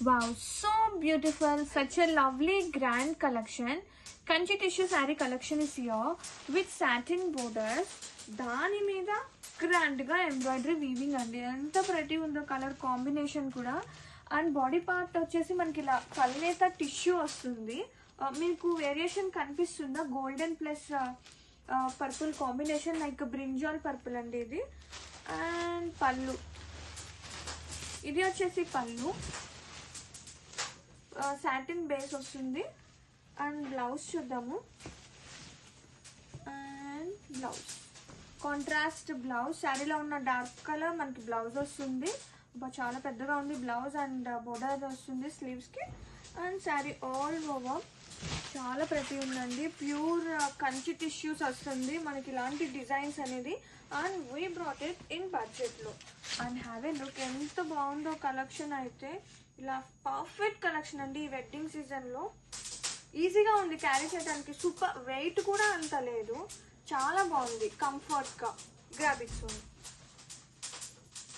Wow, so beautiful. Such a lovely grand collection. Kanchi tissue saree collection is here with satin borders. దాని మీద grand గా embroidery weaving అండి. ఎంత ప్రతి ఉందో కలర్ కాంబినేషన్ కూడా. అండ్ బాడీ పార్ట్ వచ్చేసి మనకి ఇలా కల్నేత టిష్యూ వస్తుంది. మీకు వేరియేషన్ కనిపిస్తుందా? Golden plus purple combination, like brinjal purple అండి ఇది. అండ్ పళ్ళు, ఇది వచ్చేసి పళ్ళు సాటిన్ బేస్ వస్తుంది. అండ్ బ్లౌజ్ చూద్దాము. అండ్ బ్లౌజ్ కాంట్రాస్ట్ బ్లౌజ్, శారీలో ఉన్న డార్క్ కలర్ మనకి బ్లౌజ్ వస్తుంది. చాలా పెద్దగా ఉంది బ్లౌజ్. అండ్ బోర్డర్ వస్తుంది స్లీవ్స్కి. అండ్ శారీ ఆల్ ఓవర్ చాలా ప్రతి ఉందండి. ప్యూర్ కంచి టిష్యూస్ వస్తుంది మనకి ఇలాంటి డిజైన్స్ అనేది. And we brought it in బడ్జెట్లో. అండ్ హ్యావ్ ఏ లుక్, ఎంత బాగుందో కలెక్షన్ అయితే. ఇలా పర్ఫెక్ట్ కలెక్షన్ అండి ఈ వెడ్డింగ్ సీజన్లో. ఈజీగా ఉంది క్యారీ చేయడానికి. సూపర్ వెయిట్ కూడా అంత లేదు. చాలా బాగుంది, కంఫర్ట్గా. Grab it soon.